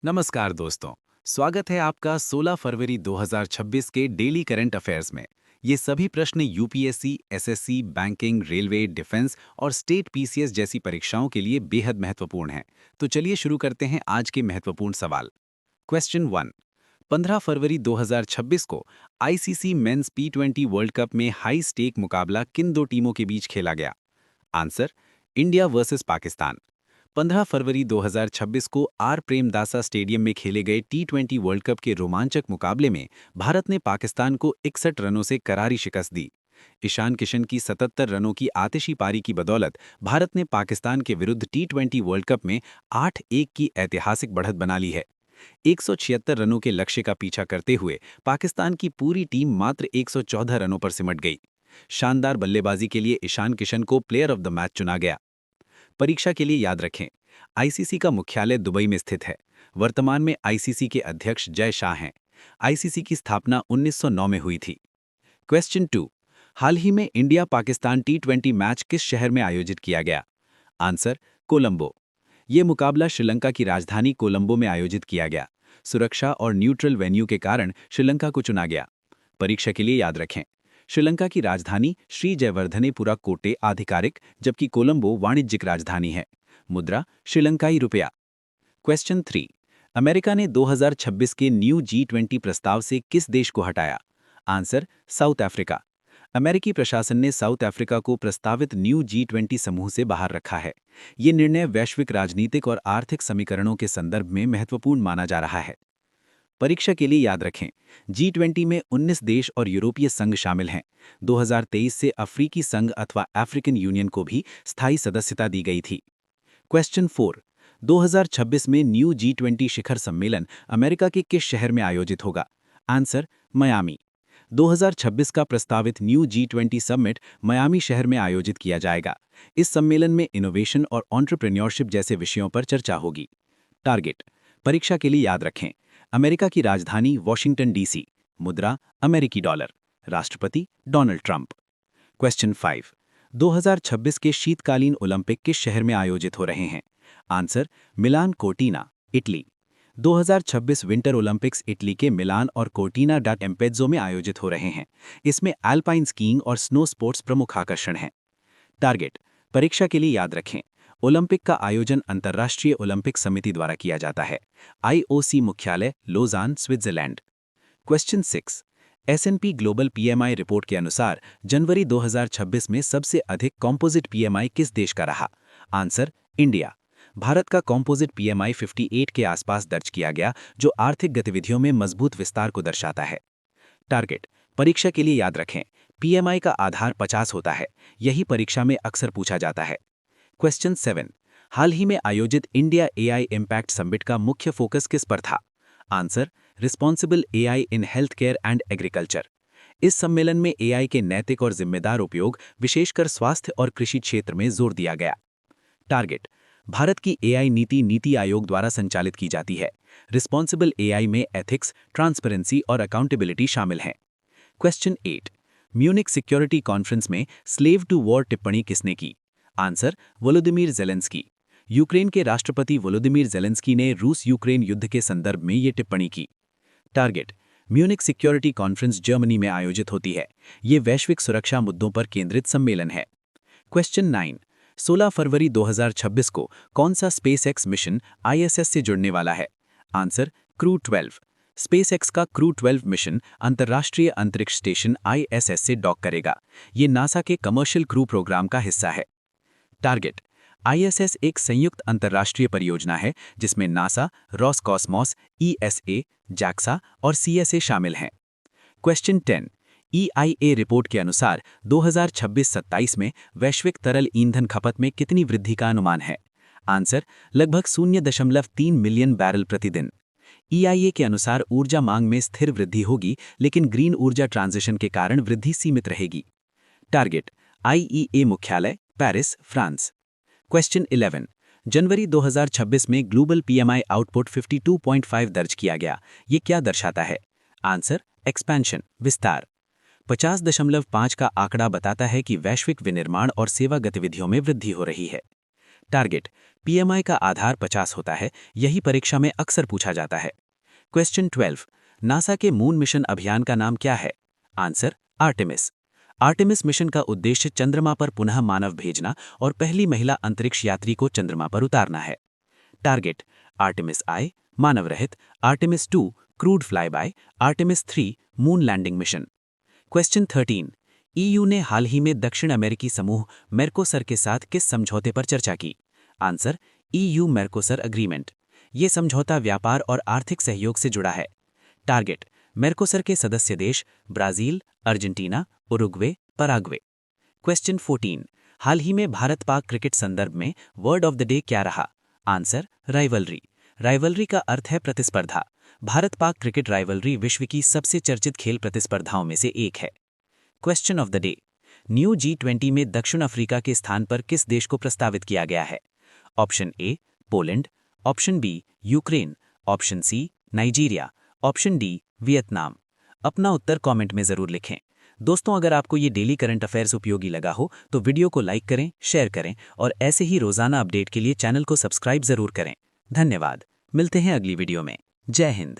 नमस्कार दोस्तों। स्वागत है आपका 16 फरवरी 2026 के डेली करंट अफेयर्स में। ये सभी प्रश्न UPSC, SSC, banking, railway, defence और स्टेट पीसीएस जैसी परीक्षाओं के लिए बेहद महत्वपूर्ण हैं। तो चलिए शुरू करते हैं आज के महत्वपूर्ण सवाल। क्वेश्चन 1। 15 फरवरी 2026 को ICC men's P20 world cup में हाई स्टेक मुकाबला किन दो टीमों के बीच खेला गया? Answer: India versus Pakistan. 15 फरवरी 2026 को आर प्रेमदासा स्टेडियम में खेले गए T20 वर्ल्ड कप के रोमांचक मुकाबले में भारत ने पाकिस्तान को 61 रनों से करारी शिकस्त दी। ईशान किशन की 77 रनों की आतिशी पारी की बदौलत भारत ने पाकिस्तान के विरुद्ध T20 वर्ल्ड कप में 8-1 की ऐतिहासिक बढ़त बना ली है। 176 रनों के लक्ष्य का पीछा करते हुए पाकिस्तान की पूरी टीम मात्र 114 रनों पर सिमट गई। शानदार बल्लेबाजी के लिए ईशान किशन को प्लेयर ऑफ द मैच चुना गया। परीक्षा के लिए याद रखें, आईसीसी का मुख्यालय दुबई में स्थित है। वर्तमान में आईसीसी के अध्यक्ष जय शाह हैं। आईसीसी की स्थापना 1909 में हुई थी। क्वेश्चन 2। हाल ही में इंडिया पाकिस्तान T20 मैच किस शहर में आयोजित किया गया? आंसर: कोलंबो। ये मुकाबला श्रीलंका की राजधानी कोलंबो में आयोजित किया गया। सुरक्षा और न्यूट्रल वेन्यू के कारण श्रीलंका को चुना गया। परीक्षा के लिए याद रखें, श्रीलंका की राजधानी श्री जयवर्धनेपुरा कोटे आधिकारिक, जबकि कोलंबो वाणिज्यिक राजधानी है। मुद्रा: श्रीलंकाई रुपया। क्वेश्चन 3। अमेरिका ने 2026 के न्यू G20 प्रस्ताव से किस देश को हटाया? Answer: south Africa. अमेरिकी प्रशासन ने साउथ अफ्रीका को प्रस्तावित न्यू G20 समूह से बाहर रखा है। ये निर्णय वैश्विक राजनीतिक और आर्थिक समीकरणों के संदर्भ में महत्वपूर्ण माना जा रहा है। परीक्षा के लिए याद रखें, G20 में 19 देश और यूरोपीय संघ शामिल हैं। 2023 से अफ्रीकी संघ अथवा अफ्रीकन यूनियन को भी स्थायी सदस्यता दी गई थी। क्वेश्चन 4। 2026 में न्यू G20 शिखर सम्मेलन अमेरिका के किस शहर में आयोजित होगा? Answer: Miami. 2026 का प्रस्तावित न्यू G20 समिट मियामी शहर में आयोजित किया जाएगा। इस सम्मेलन में इनोवेशन और एंटरप्रेन्योरशिप जैसे विषयों पर चर्चा होगी। टारगेट: परीक्षा के लिए याद रखें, अमेरिका की राजधानी वॉशिंगटन डीसी। मुद्रा: अमेरिकी डॉलर। राष्ट्रपति: डोनाल्ड ट्रंप। क्वेश्चन 5। 2026 के शीतकालीन ओलंपिक किस शहर में आयोजित हो रहे हैं? Answer: Milan Cortina, Italy. 2026 winter Olympics Italy के मिलान और कोर्टिना डा एम्पेज्जो में आयोजित हो रहे हैं। इसमें अल्पाइन स्कीइंग और स्नो स्पोर्ट्स प्रमुख आकर्षण हैं। टारगेट: परीक्षा के लिए याद रखें, ओलंपिक का आयोजन अंतर्राष्ट्रीय ओलंपिक समिति द्वारा किया जाता है। आईओसी मुख्यालय Lausanne, Switzerland. Question 6। S&P global PMI report के अनुसार जनवरी 2026 में सबसे अधिक कॉम्पोजिट पीएमआई किस देश का रहा? Answer: India. भारत का कॉम्पोजिट पीएमआई 58 के आसपास दर्ज किया गया, जो आर्थिक गतिविधियों में मजबूत विस्तार को दर्शाता है। टारगेट: परीक्षा के लिए याद रखें, पीएमआई का आधार 50 होता है। यही परीक्षा में अक्सर पूछा जाता है। क्वेश्चन 7। हाल ही में आयोजित इंडिया एआई इम्पैक्ट समिट का मुख्य फोकस किस पर था? Answer: responsible AI in health care and agriculture. इस सम्मेलन में एआई के नैतिक और जिम्मेदार उपयोग, विशेषकर स्वास्थ्य और कृषि क्षेत्र में जोर दिया गया। टारगेट: भारत की एआई नीति नीति आयोग द्वारा संचालित की जाती है। रिस्पॉन्सिबल एआई में एथिक्स, ट्रांसपेरेंसी और अकाउंटेबिलिटी शामिल हैं। क्वेश्चन 8। म्यूनिक सिक्योरिटी कॉन्फ्रेंस में स्लेव टू वॉर टिप्पणी किसने की? Answer: Volodymyr Zelensky. यूक्रेन के राष्ट्रपति वोलोदिमीर ज़ेलेंस्की ने रूस यूक्रेन युद्ध के संदर्भ में ये टिप्पणी की। Target: Munich security conference Germany में आयोजित होती है। ये वैश्विक सुरक्षा मुद्दों पर केंद्रित सम्मेलन है। क्वेश्चन 9। 16 फरवरी 2026 को कौन सा स्पेसएक्स मिशन आईएसएस से जुड़ने वाला है? Answer: crew 12। स्पेसएक्स का क्रू 12 मिशन अंतर्राष्ट्रीय अंतरिक्ष स्टेशन आईएसएस से डॉक करेगा। ये नासा के कमर्शियल क्रू प्रोग्राम का हिस्सा है। टारगेट: आईएसएस एक संयुक्त अंतर्राष्ट्रीय परियोजना है जिसमें नासा, रॉसकॉस्मॉस, ईएसए, जैक्सा और सीएसए शामिल हैं। क्वेश्चन 10। ईआईए रिपोर्ट के अनुसार 2026-27 में वैश्विक तरल ईंधन खपत में कितनी वृद्धि का अनुमान है? आंसर: लगभग 0.3 मिलियन बैरल प्रतिदिन। ईआईए के अनुसार ऊर्जा मांग में स्थिर वृद्धि होगी, लेकिन ग्रीन ऊर्जा ट्रांजिशन के कारण वृद्धि सीमित रहेगी। टारगेट: आईईए मुख्यालय पेरिस, फ्रांस। क्वेश्चन 11। जनवरी 2026 में ग्लोबल पीएमआई आउटपुट 52.5 दर्ज किया गया। ये क्या दर्शाता है? आंसर: एक्सपेंशन, विस्तार। 50.5 का आंकड़ा बताता है कि वैश्विक विनिर्माण और सेवा गतिविधियों में वृद्धि हो रही है। टारगेट: पीएमआई का आधार 50 होता है, यही परीक्षा में अक्सर पूछा जाता है। क्वेश्चन 12, नासा के मून मिशन अभियान का नाम क्या है? Answer Artemis. आर्टेमिस मिशन का उद्देश्य चंद्रमा पर पुनः मानव भेजना और पहली महिला अंतरिक्ष यात्री को चंद्रमा पर उतारना है। टारगेट आर्टेमिस आई मानव रहित, Artemis 2 crewed flyby, Artemis 3 moon landing mission. Question 13, EU ने हाल ही में दक्षिण अमेरिकी समूह मेर्कोसर के साथ किस समझौते पर चर्चा की? Answer EU Mercosur agreement. ये समझौता व्यापार और आर्थिक सहयोग से जुड़ा है। टारगेट मेर्कोसर के सदस्य देश Brazil, Argentina, Uruguay, Paraguay. Question 14, हाल ही में भारत पाक क्रिकेट संदर्भ में वर्ड ऑफ द डे क्या रहा? Answer rivalry. राइवलरी का अर्थ है प्रतिस्पर्धा। भारत पाक क्रिकेट राइवलरी विश्व की सबसे चर्चित खेल प्रतिस्पर्धाओं में से एक है। Question of the day, new G20 में दक्षिण अफ्रीका के स्थान पर किस देश को प्रस्तावित किया गया है? Option A Poland, option B Ukraine, option C Nigeria, option D Vietnam. अपना उत्तर कमेंट में जरूर लिखें। दोस्तों, अगर आपको ये डेली करंट अफेयर्स उपयोगी लगा हो तो वीडियो को लाइक करें, शेयर करें और ऐसे ही रोजाना अपडेट के लिए चैनल को सब्सक्राइब जरूर करें। धन्यवाद। मिलते हैं अगली वीडियो में। जय हिंद।